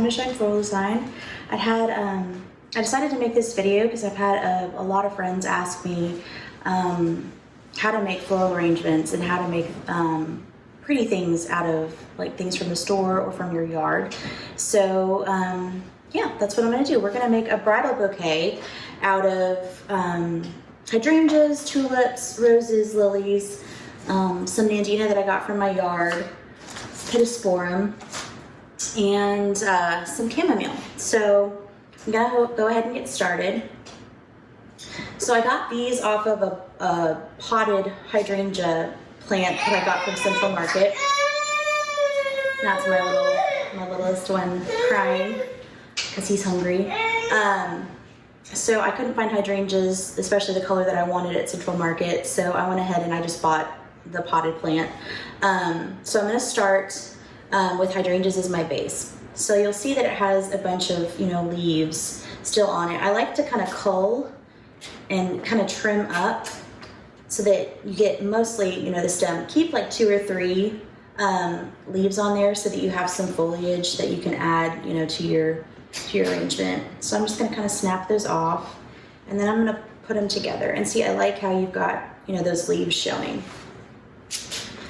to Shine Floral Design. I decided to make this video because I've had a lot of friends ask me how to make floral arrangements and how to make pretty things out of like things from the store or from your yard. So yeah, that's what I'm gonna do. We're gonna make a bridal bouquet out of hydrangeas, tulips, roses, lilies, some nandina that I got from my yard, pittosporum, and some chamomile. So I'm gonna go ahead and get started. So I got these off of a potted hydrangea plant that I got from Central Market. That's my littlest one crying because he's hungry. So I couldn't find hydrangeas, especially the color that I wanted at Central Market. So I went ahead and I just bought the potted plant. So I'm gonna start with hydrangeas as my base. So you'll see that it has a bunch of, leaves still on it. I like to kind of cull and kind of trim up so that you get mostly, the stem. Keep like 2 or 3 leaves on there so that you have some foliage that you can add, to your arrangement. So I'm just gonna kind of snap those off, and then I'm gonna put them together. And see, I like how you've got, those leaves showing.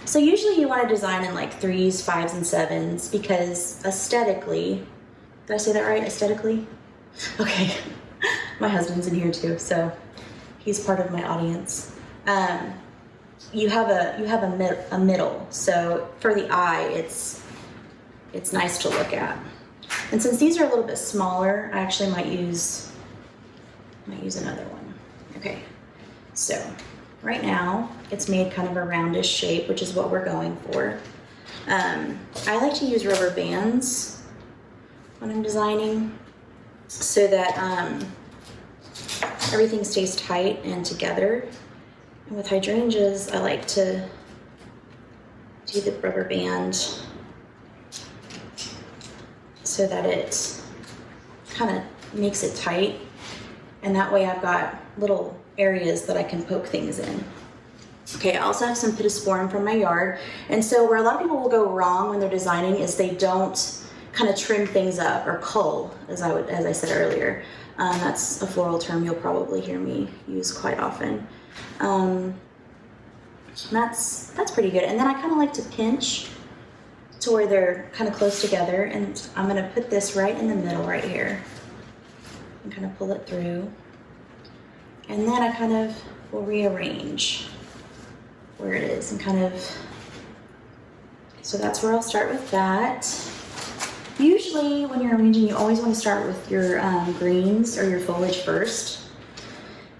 So usually you want to design in like 3s, 5s, and 7s because aesthetically, did I say that right? Aesthetically? Okay. My husband's in here too, so he's part of my audience. You have a middle, so for the eye, it's nice to look at. And since these are a little bit smaller, I actually might use another one. Okay, so right now it's made kind of a roundish shape, which is what we're going for. I like to use rubber bands when I'm designing so that everything stays tight and together. And with hydrangeas, I like to do the rubber band so that it kind of makes it tight, and that way I've got little areas that I can poke things in. Okay, I also have some pittosporum from my yard, and so where a lot of people will go wrong when they're designing is they don't kind of trim things up or cull, as I said earlier. That's a floral term you'll probably hear me use quite often. That's pretty good. And then I kind of like to pinch to where they're kind of close together, and I'm gonna put this right in the middle right here and kind of pull it through. And then I kind of will rearrange where it is and kind of, so that's where I'll start with that. Usually when you're arranging, you always want to start with your greens or your foliage first,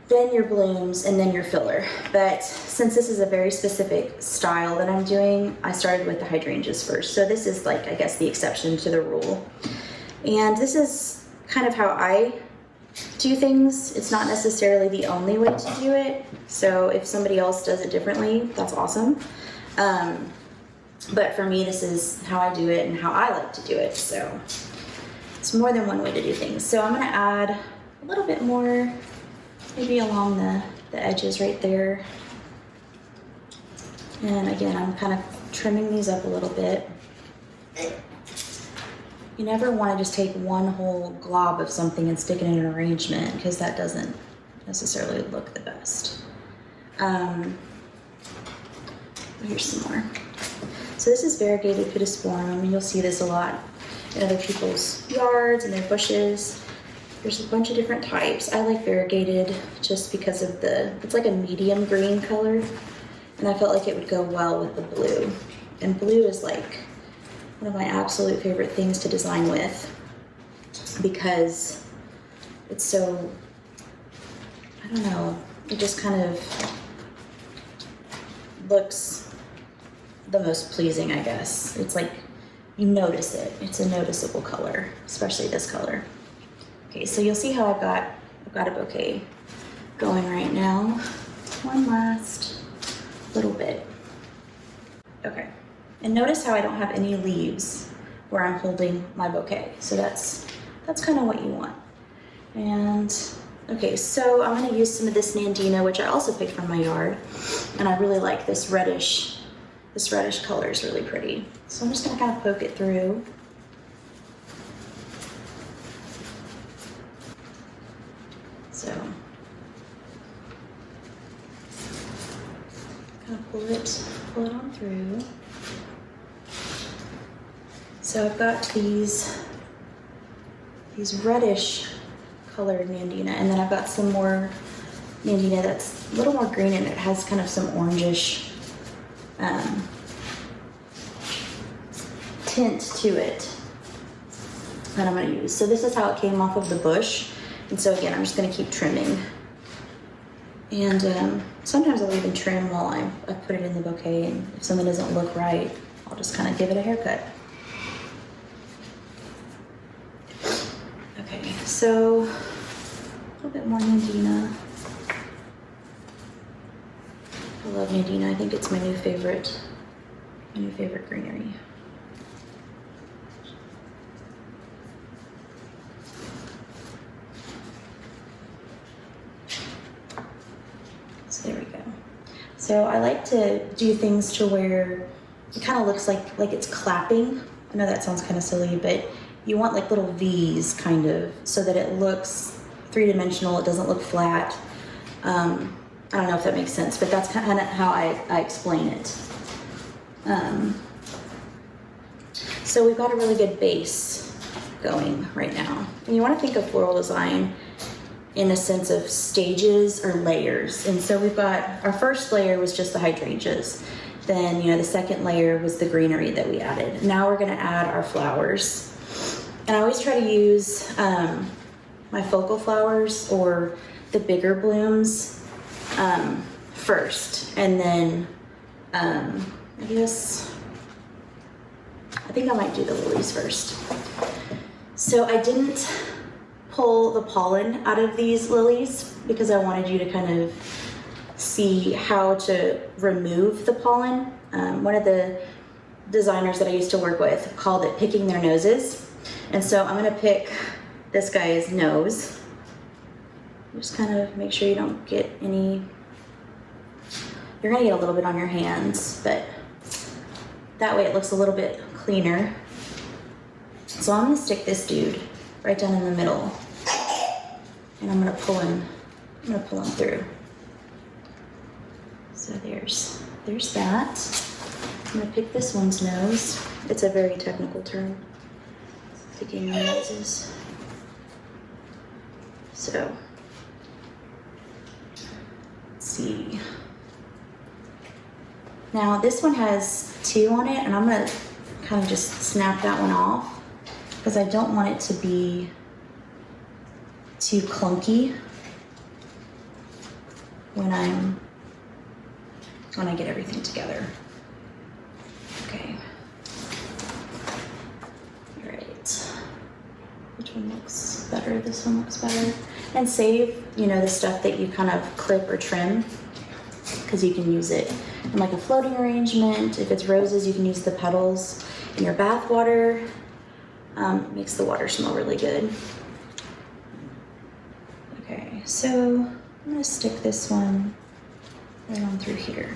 then your blooms, and then your filler. But since this is a very specific style that I'm doing, I started with the hydrangeas first. So this is like, I guess, the exception to the rule. And this is kind of how I do things. It's not necessarily the only way to do it. So if somebody else does it differently, that's awesome. But for me, this is how I do it and how I like to do it. So it's more than one way to do things. So I'm gonna add a little bit more, maybe along the edges right there. And again, I'm kind of trimming these up a little bit. You never want to just take one whole glob of something and stick it in an arrangement because that doesn't necessarily look the best. Here's some more. So this is variegated pittosporum, and you'll see this a lot in other people's yards and their bushes. There's a bunch of different types. I like variegated just because of it's like a medium green color, and I felt like it would go well with the blue. And blue is like one of my absolute favorite things to design with because it's so, I don't know, it just kind of looks the most pleasing, I guess. It's like, you notice it. It's a noticeable color, especially this color. Okay, so you'll see how I've got a bouquet going right now. One last little bit. Okay, and notice how I don't have any leaves where I'm holding my bouquet. So that's kind of what you want. And okay, so I'm gonna use some of this nandina, which I also picked from my yard, and I really like this reddish color is really pretty. So I'm just gonna kind of poke it through. pull it on through. So I've got these reddish colored Nandina, and then I've got some more Nandina that's a little more green and it has kind of some orangish tint to it that I'm going to use. So this is how it came off of the bush, and so again I'm just going to keep trimming, and sometimes I'll even trim while I put it in the bouquet, and if something doesn't look right I'll just kind of give it a haircut. Okay, so a little bit more Nandina. I love Nandina. I think it's my new favorite greenery. So there we go. So I like to do things to where it kind of looks like it's clapping. I know that sounds kind of silly, but you want like little V's kind of, so that it looks three-dimensional. It doesn't look flat. I don't know if that makes sense, but that's kind of how I explain it. So we've got a really good base going right now. And you want to think of floral design in a sense of stages or layers. And so we've got, our first layer was just the hydrangeas. Then, the second layer was the greenery that we added. Now we're gonna add our flowers. And I always try to use my focal flowers or the bigger blooms first, and then I think I might do the lilies first. So I didn't pull the pollen out of these lilies because I wanted you to kind of see how to remove the pollen. One of the designers that I used to work with called it picking their noses. And so I'm gonna pick this guy's nose. Just kind of make sure you don't get any, you're gonna get a little bit on your hands, but that way it looks a little bit cleaner. So I'm gonna stick this dude right down in the middle, and I'm gonna pull him through. So there's that. I'm gonna pick this one's nose. It's a very technical term, picking your noses. So, let's see. Now this one has 2 on it, and I'm gonna kind of just snap that one off because I don't want it to be too clunky when I get everything together. Okay. All right. Which one looks better? This one looks better. And save, the stuff that you kind of clip or trim, because you can use it in like a floating arrangement. If it's roses, you can use the petals in your bath water. Makes the water smell really good. Okay, so I'm gonna stick this one right on through here.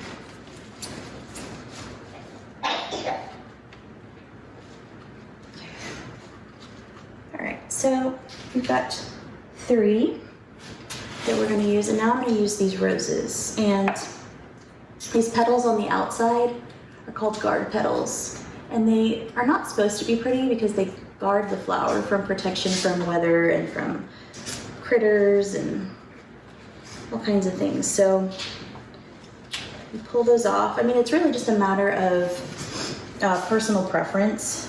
All right, so we've got 3 that we're going to use, and now I'm going to use these roses. And these petals on the outside are called guard petals, and they are not supposed to be pretty because they guard the flower from protection from weather and from critters and all kinds of things. So you pull those off. I mean, it's really just a matter of personal preference.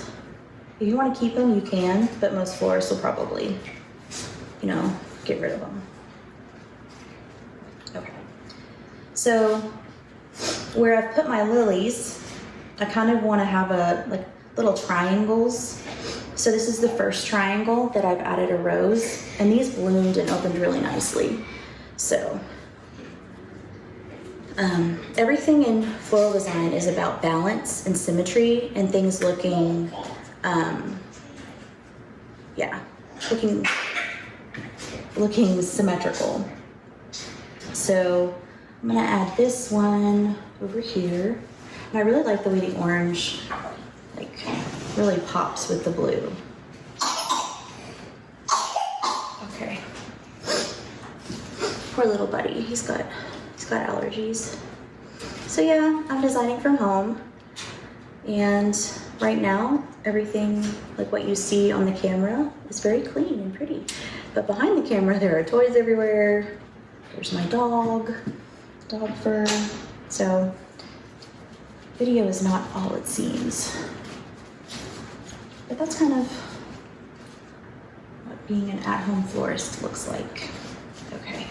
If you want to keep them, you can, but most florists will probably, get rid of them. Okay. So where I've put my lilies, I kind of want to have little triangles. So this is the first triangle that I've added a rose, and these bloomed and opened really nicely. So everything in floral design is about balance and symmetry and things looking symmetrical. So I'm gonna add this one over here. And I really like the way the orange really pops with the blue. Okay. Poor little buddy, he's got allergies. So yeah, I'm designing from home, and right now everything like what you see on the camera is very clean and pretty. But behind the camera there are toys everywhere. There's my dog fur. So video is not all it seems. But that's kind of what being an at-home florist looks like. Okay,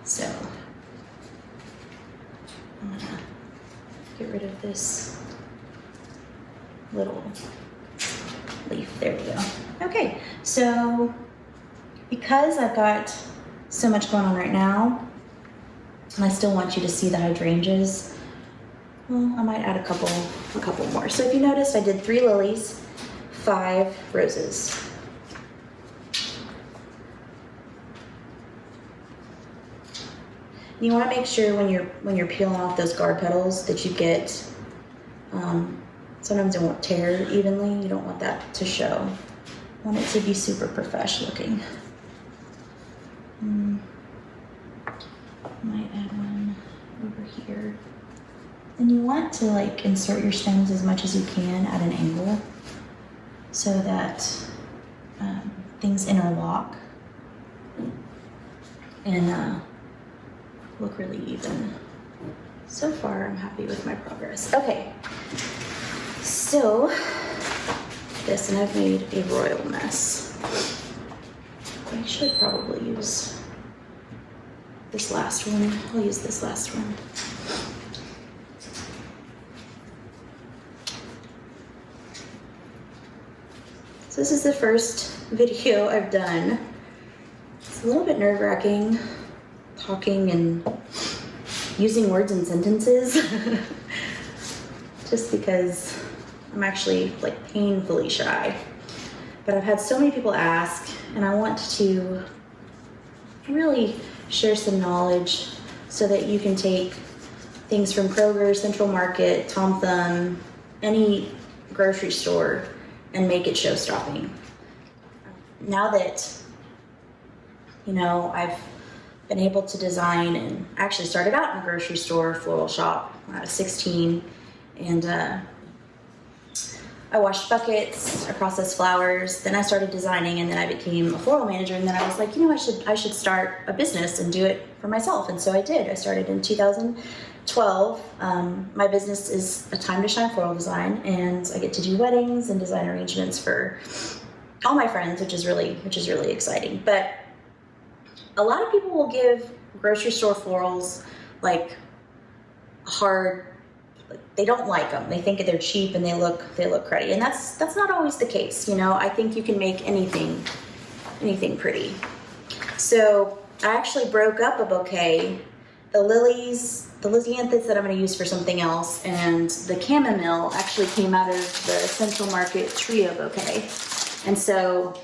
so I'm gonna get rid of this little leaf. There we go. Okay, so because I've got so much going on right now, and I still want you to see the hydrangeas, well, I might add a couple more. So if you noticed, I did 3 lilies, 5 roses. You want to make sure when you're peeling off those guard petals that you get, sometimes it won't tear evenly. You don't want that to show. You want it to be super professional looking. Might add one over here. And you want to like insert your stems as much as you can at an angle so that things interlock and look really even. So far, I'm happy with my progress. Okay, so this, and I've made a royal mess. I should probably use this last one. I'll use this last one. So this is the first video I've done. It's a little bit nerve-wracking talking and using words and sentences just because I'm actually like painfully shy. But I've had so many people ask, and I want to really share some knowledge so that you can take things from Kroger, Central Market, Tom Thumb, any grocery store, and make it show-stopping. Now that, you know, I've been able to design, and actually started out in a grocery store floral shop when I was 16, and I washed buckets, I processed flowers, then I started designing, and then I became a floral manager, and then I was like, you know, I should start a business and do it for myself, and so I did. I started in 2012. My business is a Time to Shine floral design, and I get to do weddings and design arrangements for all my friends, which is really exciting. But a lot of people will give grocery store florals like hard. They don't like them. They think they're cheap and they look cruddy, and that's not always the case. You know, I think you can make anything pretty. So I actually broke up a bouquet. The lilies, the lisianthus that I'm going to use for something else, and the chamomile actually came out of the Central Market trio bouquet. And so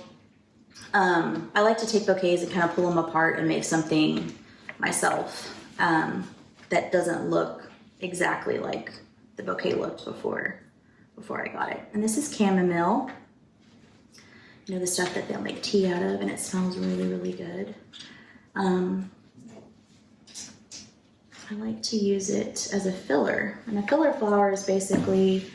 I like to take bouquets and kind of pull them apart and make something myself that doesn't look exactly like the bouquet looked before I got it. And this is chamomile, you know, the stuff that they'll make tea out of, and it smells really good. I like to use it as a filler, and a filler flower is basically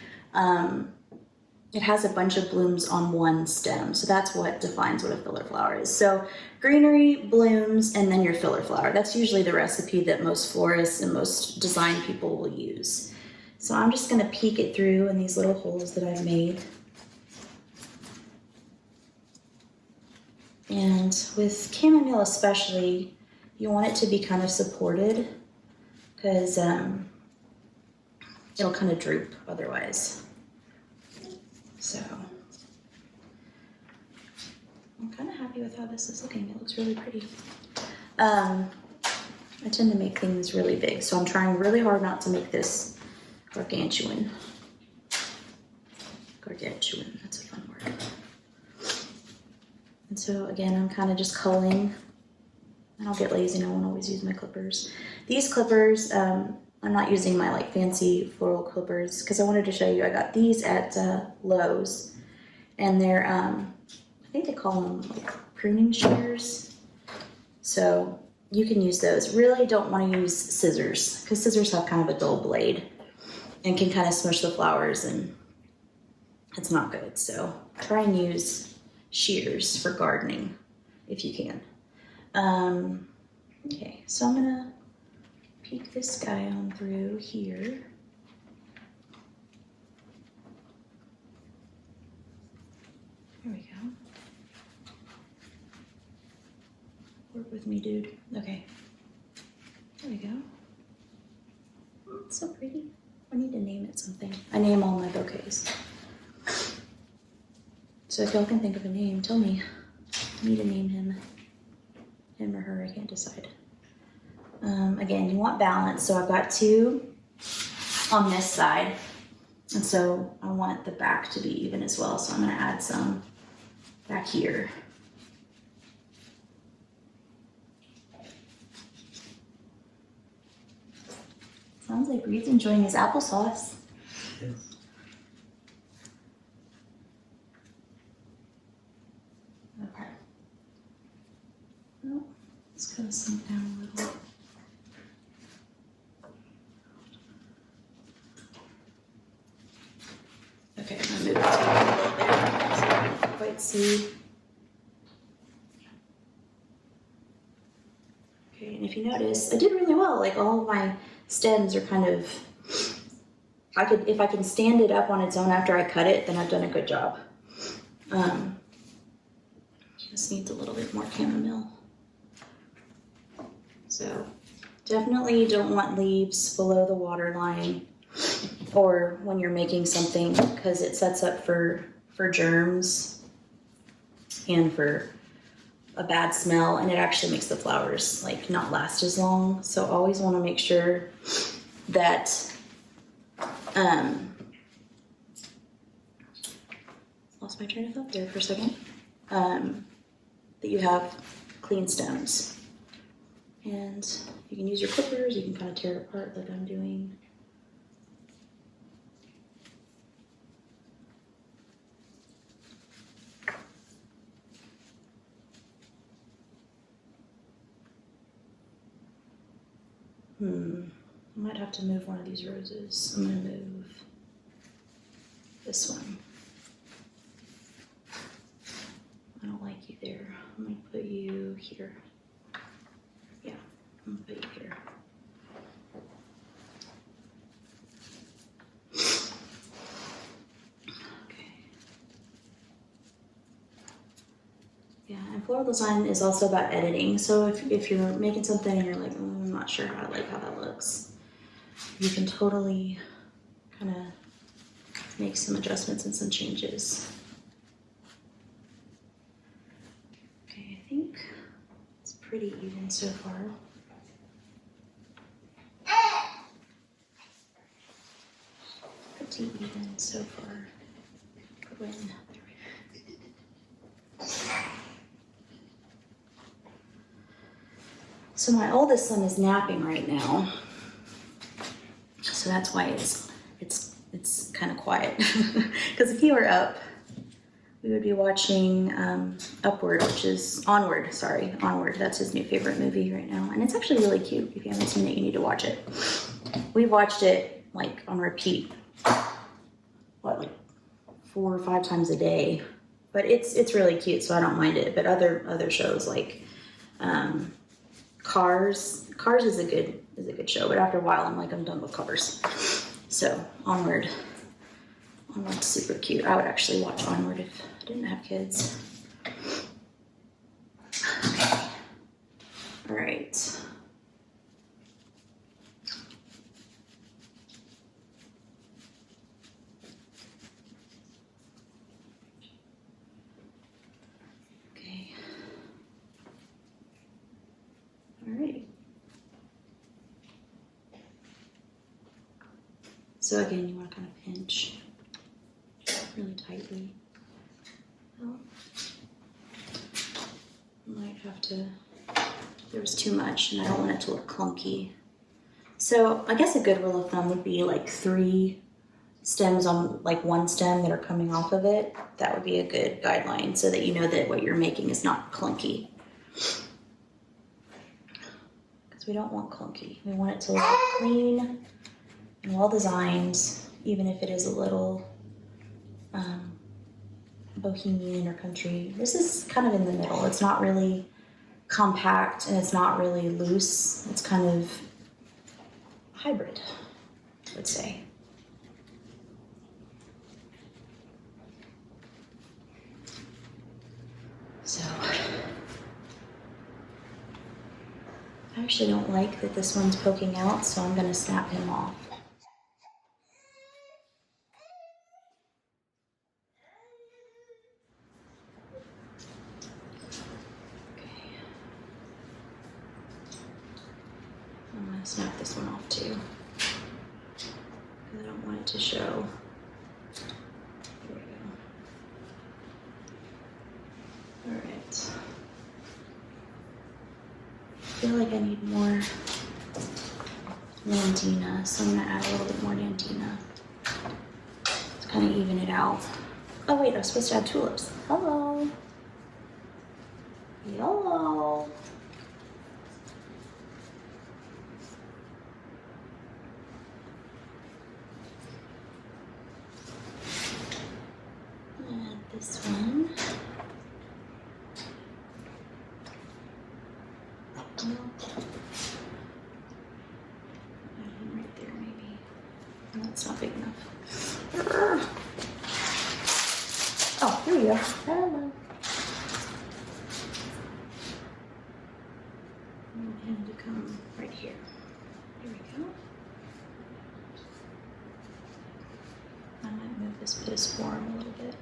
it has a bunch of blooms on one stem, so that's what defines what a filler flower is. So greenery, blooms, and then your filler flower. That's usually the recipe that most florists and most design people will use. So I'm just going to peek it through in these little holes that I've made. And with chamomile especially, you want it to be kind of supported, because it'll kind of droop otherwise. So I'm kind of happy with how this is looking. It looks really pretty. I tend to make things really big, so I'm trying really hard not to make this gargantuan. Gargantuan, that's a fun word. And so again, I'm kind of just culling. And I'll get lazy and I won't always use my clippers. These clippers, I'm not using my like fancy floral clippers because I wanted to show you. I got these at Lowe's, and they're I think they call them like pruning shears. So you can use those. Really don't want to use scissors because scissors have kind of a dull blade and can kind of smush the flowers and it's not good. So try and use shears for gardening if you can. Okay, so I'm gonna peek this guy on through here. There we go. Work with me, dude. Okay. There we go. It's so pretty. I need to name it something. I name all my bouquets. So if y'all can think of a name, tell me. I need to name him. Him or her, I can't decide. Again, you want balance. So I've got 2 on this side. And so I want the back to be even as well. So I'm gonna add some back here. Sounds like Reed's enjoying his applesauce. Yes. Okay. Well, let's go sink down a little. Okay, I'm gonna move it a little bit so I can't quite see. Okay, and if you notice, I did really well. Like all of my stems are kind of, if I can stand it up on its own after I cut it, then I've done a good job. Just needs a little bit more chamomile. So definitely don't want leaves below the water line or when you're making something because it sets up for germs and for a bad smell, and it actually makes the flowers like not last as long. So always want to make sure that lost my train of thought there for a second. That you have clean stems, and you can use your clippers. You can kind of tear it apart like I'm doing. I might have to move one of these roses. I'm gonna move this one. I don't like you there. I'm gonna put you here. Yeah, I'm gonna put you here. Okay. Yeah, and floral design is also about editing. So if you're making something and you're like, oh, I'm not sure how that looks, you can totally kind of make some adjustments and some changes. Okay, I think it's pretty even so far. Pretty even so far. When so my oldest son is napping right now, so that's why it's kind of quiet. Because if he were up, we would be watching Onward. That's his new favorite movie right now, and it's actually really cute. If you haven't seen it, you need to watch it. We've watched it like on repeat, like 4 or 5 times a day. But it's really cute, so I don't mind it. But other shows like Cars is a good show. But after a while, I'm done with Cars. So Onward's super cute. I would actually watch Onward if I didn't have kids. Okay. All right. Okay. All right. So again, you want to kind of pinch really tightly. Oh. Might have to, there was too much and I don't want it to look clunky. So I guess a good rule of thumb would be like 3 stems on like 1 stem that are coming off of it. That would be a good guideline so that you know that what you're making is not clunky. we don't want clunky. We want it to look clean and well designed, even if it is a little bohemian or country. This is kind of in the middle. It's not really compact and it's not really loose. It's kind of hybrid, I would say. So I actually don't like that this one's poking out, so I'm gonna snap him off. Okay. I'm gonna snap this one off too, because I don't want it to show. Here we go. All right. I feel like I need more Landina, so I'm gonna add a little bit more Landina to kind of even it out. Oh wait, I was supposed to add tulips. Hello. Hello. Add this one. Right there, maybe. That's not big enough. Oh, here we go. Hello. I want him to come right here. Here we go. I might move this pittosporum a little bit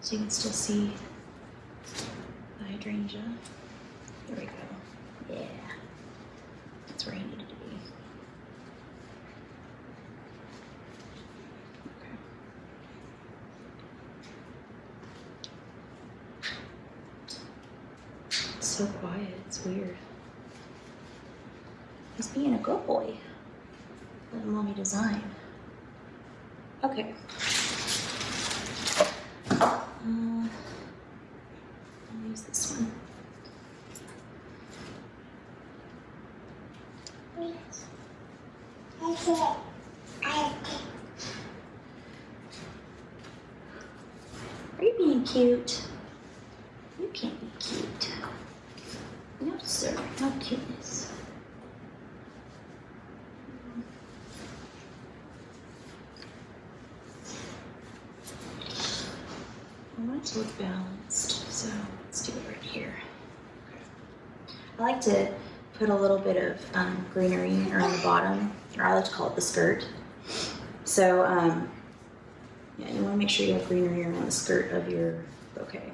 so you can still see the hydrangea. There we go. Yeah. That's where I needed to be. Okay. It's so quiet. It's weird. He's being a good boy. Let him let me design. Okay. I'll use this one. Are you being cute? You can't be cute. No, sir. No cuteness. I want it to look balanced, so let's do it right here. I like to put a little bit of greenery around the bottom, or I like to call it the skirt. So, yeah, you want to make sure you have greenery around the skirt of your bouquet.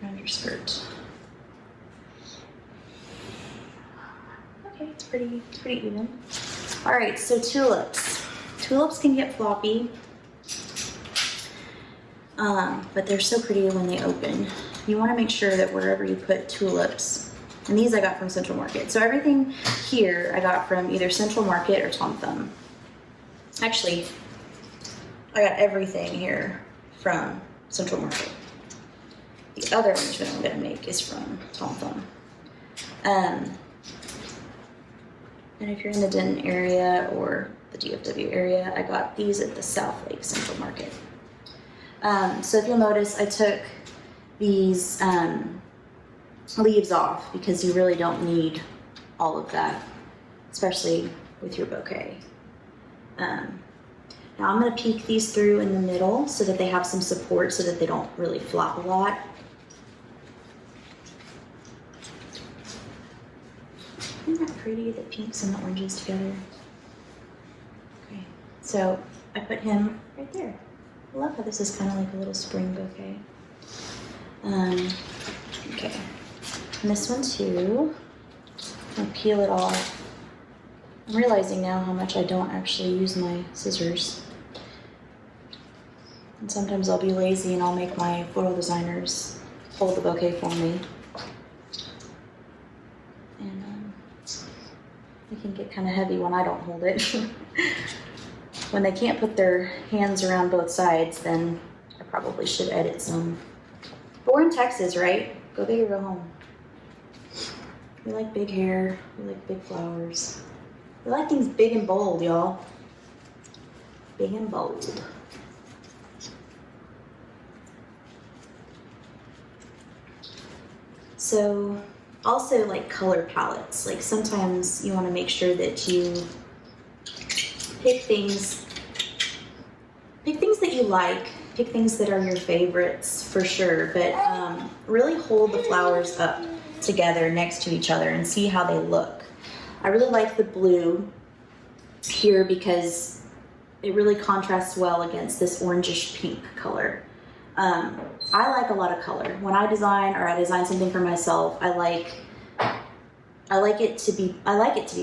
Around your skirt. Okay, it's pretty even. All right, so tulips. Tulips can get floppy, but they're so pretty when they open. You want to make sure that wherever you put tulips, and these I got from Central Market. So everything here I got from either Central Market or Tom Thumb. Actually, I got everything here from Central Market. The other arrangement I'm going to make is from Tom Thumb. And if you're in the Denton area or the DFW area, I got these at the South Lake Central Market. So if you'll notice, I took these leaves off because you really don't need all of that, especially with your bouquet. Now I'm going to peek these through in the middle so that they have some support so that they don't really flop a lot. Isn't that pretty, the pinks and the oranges together? Okay, so I put him right there. I love how this is kind of like a little spring bouquet. Okay, and this one too. I'm gonna peel it off. I'm realizing now how much I don't actually use my scissors. And sometimes I'll be lazy and I'll make my floral designers hold the bouquet for me. And it can get kind of heavy when I don't hold it. When they can't put their hands around both sides, then I probably should edit some. But we're in Texas, right? Go big or go home. We like big hair. We like big flowers. We like things big and bold, y'all. Big and bold. So also like color palettes. Like sometimes you want to make sure that you pick things that you like, pick things that are your favorites for sure, but really hold the flowers up together next to each other and see how they look. I really like the blue here because it really contrasts well against this orangish pink color. I like a lot of color. When I design or I design something for myself, I like it to be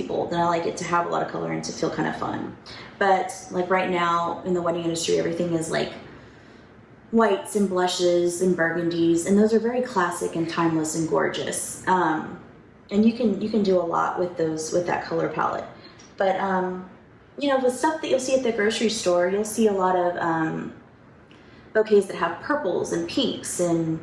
bold, and I like it to have a lot of color and to feel kind of fun. But like right now in the wedding industry, everything is like whites and blushes and burgundies, and those are very classic and timeless and gorgeous. And you can do a lot with those, with that color palette. But you know, with stuff that you'll see at the grocery store, you'll see a lot of bouquets that have purples and pinks, and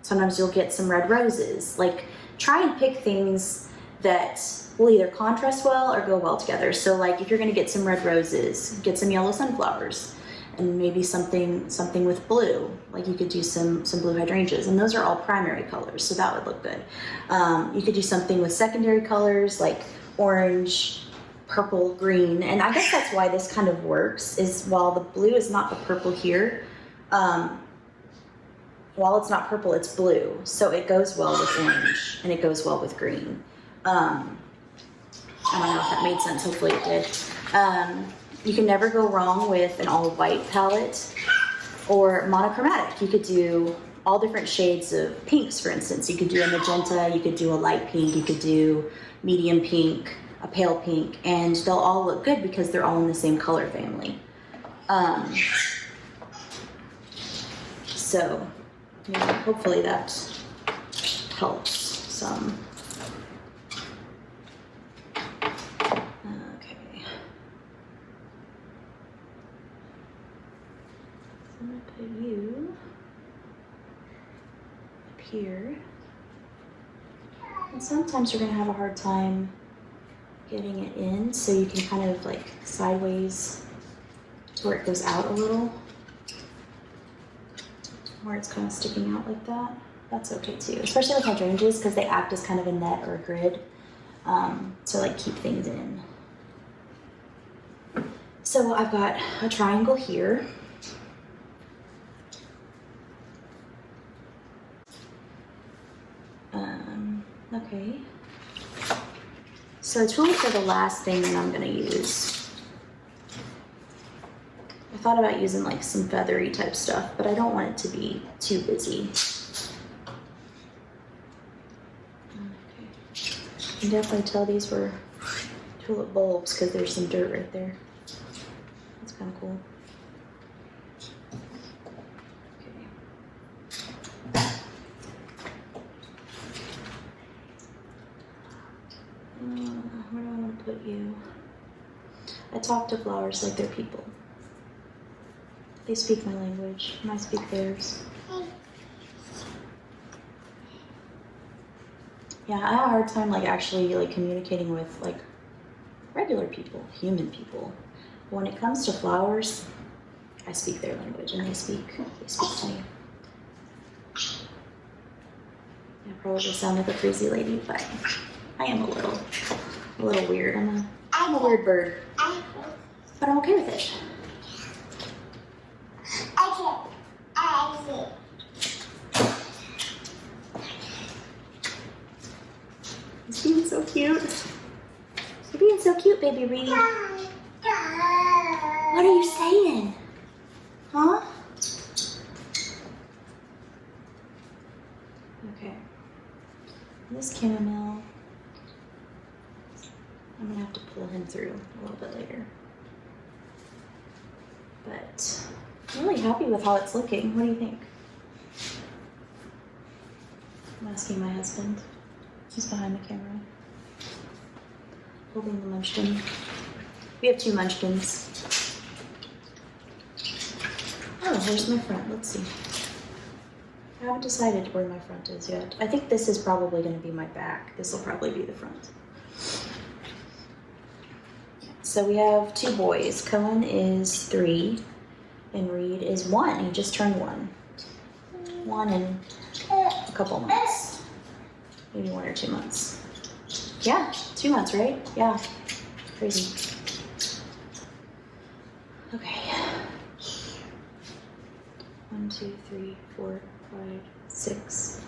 sometimes you'll get some red roses. Like, try and pick things that will either contrast well or go well together. So like if you're gonna get some red roses, get some yellow sunflowers, and maybe something with blue. Like you could do some blue hydrangeas, and those are all primary colors, so that would look good. You could do something with secondary colors like orange, purple, green, and I guess that's why this kind of works, is while the blue is not the purple here, while it's not purple, it's blue, so it goes well with orange and it goes well with green. I don't know if that made sense. Hopefully it did. You can never go wrong with an all white palette or monochromatic. You could do all different shades of pinks, for instance. You could do a magenta, you could do a light pink, you could do medium pink, a pale pink, and they'll all look good because they're all in the same color family. So yeah, hopefully that helps some. Okay. So I'm gonna put you up here. And sometimes you're gonna have a hard time getting it in, so you can kind of like sideways to where it goes out a little, where it's kind of sticking out like that. That's okay too, especially with hydrangeas because they act as kind of a net or a grid to like keep things in. So I've got a triangle here. Okay. So it's really for the last thing that I'm gonna use. I thought about using like some feathery type stuff, but I don't want it to be too busy. Okay. You can definitely tell these were tulip bulbs because there's some dirt right there. That's kind of cool. Where do I want to put you? I talk to flowers like they're people. They speak my language, and I speak theirs. Yeah, I have a hard time like actually like communicating with like regular people, human people. But when it comes to flowers, I speak their language, and they speak to me. I probably sound like a crazy lady, but I am a little weird. I'm a weird bird, but I'm okay with it. He's being so cute. You're being so cute, baby Reed. What are you saying? Huh? Okay. This chamomile, I'm gonna have to pull him through a little bit later. But I'm really happy with how it's looking. What do you think? I'm asking my husband. He's behind the camera, holding the munchkin. We have 2 munchkins. Oh, where's my friend? Let's see. I haven't decided where my front is yet. I think this is probably going to be my back. This will probably be the front. So we have 2 boys. Cohen is 3 and Reed is 1. He just turned 1. 1 in a couple months. Maybe 1 or 2 months. Yeah, 2 months, right? Yeah, crazy. Okay. 1, 2, 3, 4, 5, 6.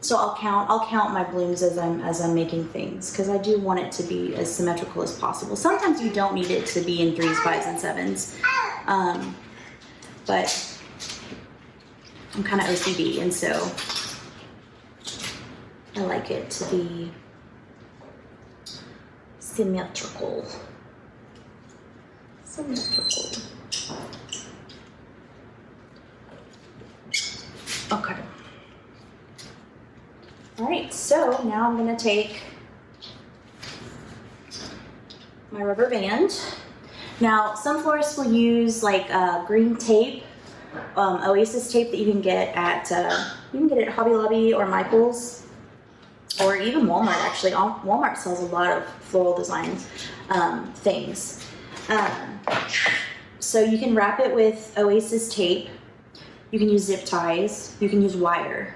So I'll count my blooms as I'm making things, because I do want it to be as symmetrical as possible. Sometimes you don't need it to be in 3s, 5s, and 7s, but I'm kind of OCD, and so I like it to be symmetrical. Symmetrical. Okay. All right, so now I'm gonna take my rubber band. Now, some florists will use like green tape, Oasis tape that you can get at Hobby Lobby or Michael's, or even Walmart. Actually, Walmart sells a lot of floral design things. So you can wrap it with Oasis tape. You can use zip ties. You can use wire.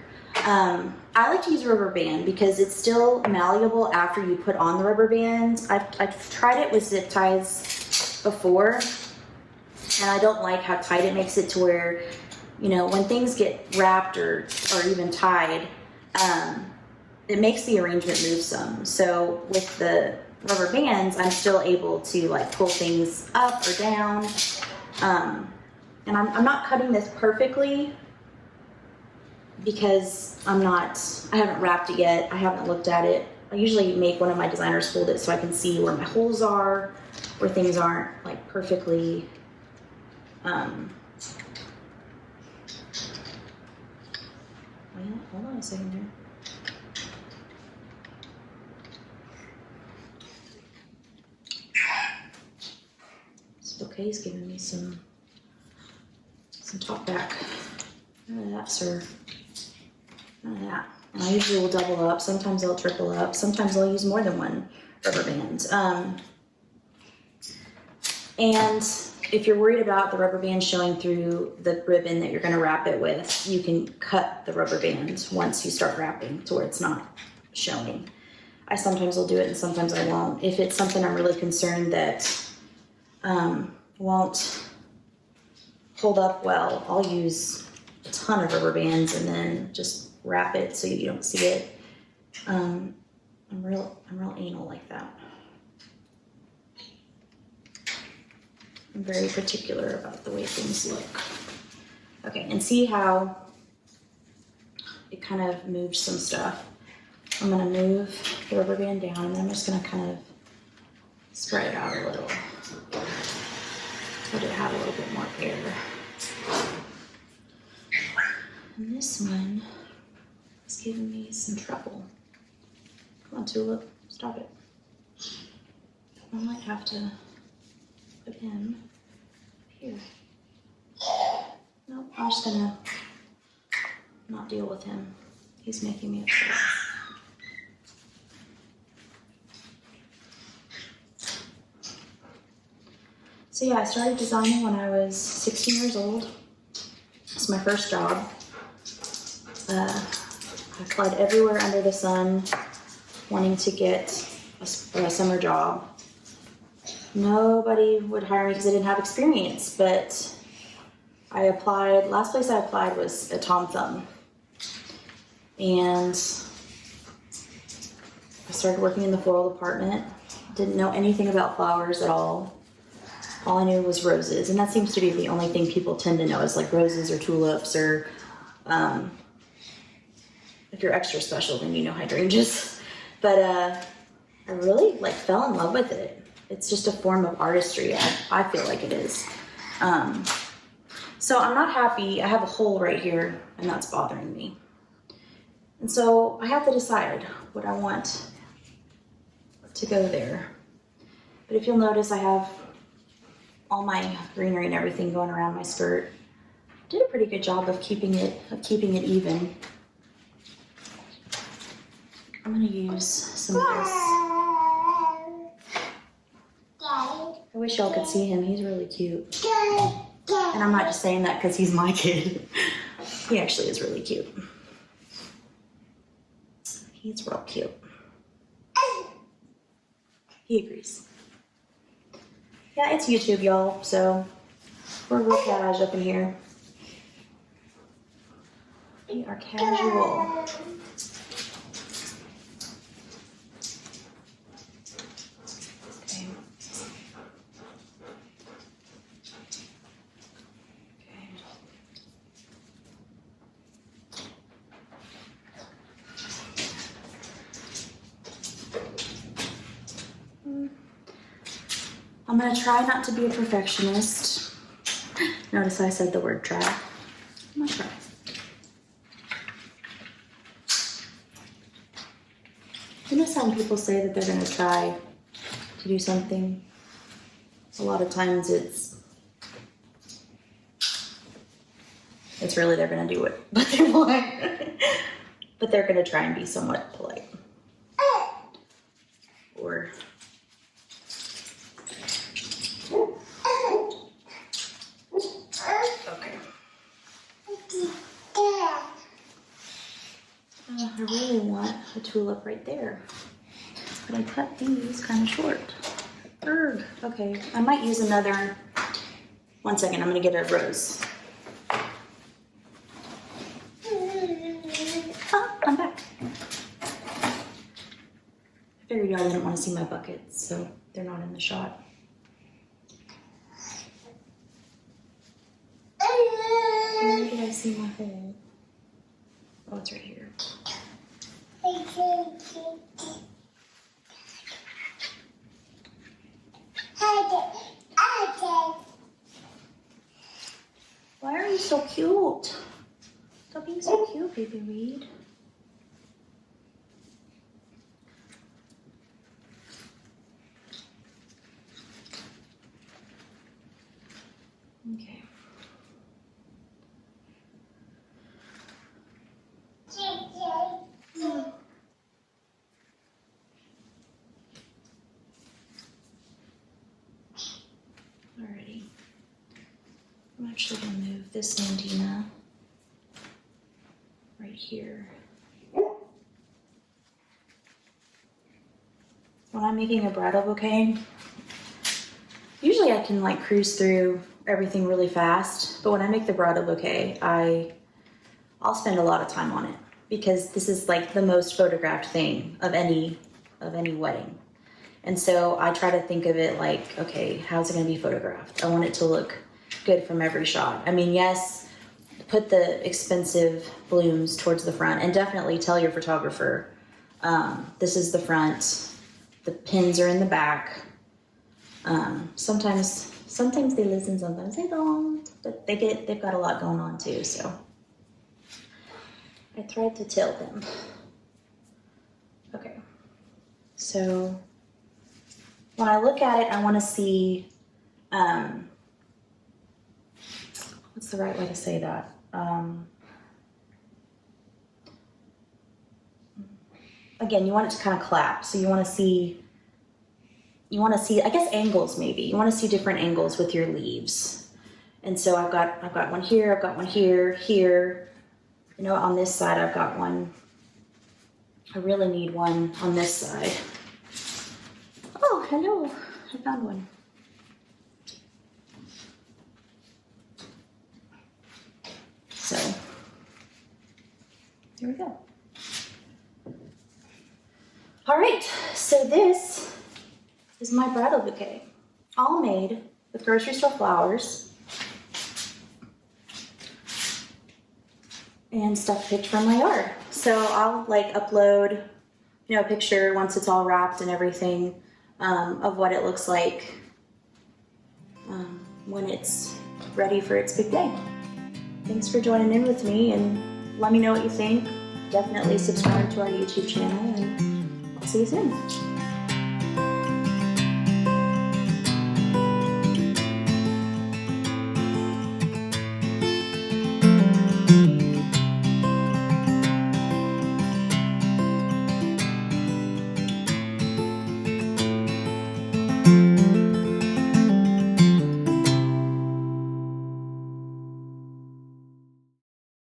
I like to use a rubber band because it's still malleable after you put on the rubber band. I've tried it with zip ties before, and I don't like how tight it makes it to where, you know, when things get wrapped or even tied, it makes the arrangement move some. So with the rubber bands, I'm still able to like pull things up or down. And I'm not cutting this perfectly because I haven't wrapped it yet. I haven't looked at it. I usually make one of my designers hold it so I can see where my holes are, where things aren't like perfectly, well, hold on a second here. This bouquet's giving me some top back. None of that, sir. None of that. And I usually will double up. Sometimes I'll triple up. Sometimes I'll use more than one rubber band. And if you're worried about the rubber band showing through the ribbon that you're going to wrap it with, you can cut the rubber band once you start wrapping to where it's not showing. I sometimes will do it and sometimes I won't. If it's something I'm really concerned that won't hold up well, I'll use a ton of rubber bands and then just wrap it so you don't see it. I'm real anal like that. I'm very particular about the way things look. Okay, and see how it kind of moved some stuff. I'm gonna move the rubber band down and then I'm just gonna kind of spread it out a little. Let it have a little bit more air. And this one is giving me some trouble. Come on, Tulip, stop it. I might have to put him here. Nope, I'm just gonna not deal with him. He's making me upset. So yeah, I started designing when I was 16 years old. It's my first job. I applied everywhere under the sun, wanting to get a summer job. Nobody would hire me because I didn't have experience, but I applied. Last place I applied was at Tom Thumb. And I started working in the floral department. Didn't know anything about flowers at all. All I knew was roses, and that seems to be the only thing people tend to know is like roses or tulips, or if you're extra special, then you know hydrangeas. But I really like fell in love with it. It's just a form of artistry. I feel like it is. So I'm not happy. I have a hole right here, and that's bothering me. And so I have to decide what I want to go there. But if you'll notice, I have all my greenery and everything going around my skirt. did a pretty good job of keeping it even. I'm gonna use some of this. I wish y'all could see him. He's really cute. And I'm not just saying that because he's my kid. He actually is really cute. He's real cute. He agrees. Yeah, it's YouTube, y'all, so we're real cash up in here. We are casual. Okay. I'm gonna try not to be a perfectionist. Notice I said the word try. I'm gonna try. You know, some people say that they're gonna try to do something. A lot of times it's really they're gonna do what they want. But they're gonna try and be somewhat polite. Or I really want a tulip right there, but I cut these kind of short. Urgh. Okay, I might use another. One second, I'm gonna get a rose. Oh, I'm back. I figured y'all didn't want to see my buckets, so they're not in the shot. Where did I see my hole? Oh, it's right here. Why are you so cute? Stop being so cute, baby Reed. Okay. Alrighty. I'm actually going to move this Nandina right here. When I'm making a bridal bouquet, usually I can like cruise through everything really fast, but when I make the bridal bouquet, I'll spend a lot of time on it because this is like the most photographed thing of any wedding. And so I try to think of it like, okay, how's it gonna be photographed? I want it to look good from every shot. I mean, yes, put the expensive blooms towards the front and definitely tell your photographer, this is the front, the pins are in the back. Sometimes they listen, sometimes they don't, but they've got a lot going on too, so. I tried to tell them. Okay, so when I look at it, I want to see, what's the right way to say that? Again, you want it to kind of clap, so you want to see, I guess, angles maybe. You want to see different angles with your leaves. And so I've got one here, I've got one here, here. You know, on this side, I've got one. I really need one on this side. Oh, hello, I found one. So, here we go. All right, so this is my bridal bouquet, all made with grocery store flowers and stuff picked from my yard. So I'll like upload, you know, a picture once it's all wrapped and everything of what it looks like when it's ready for its big day. Thanks for joining in with me and let me know what you think. Definitely subscribe to our YouTube channel and I'll see you soon.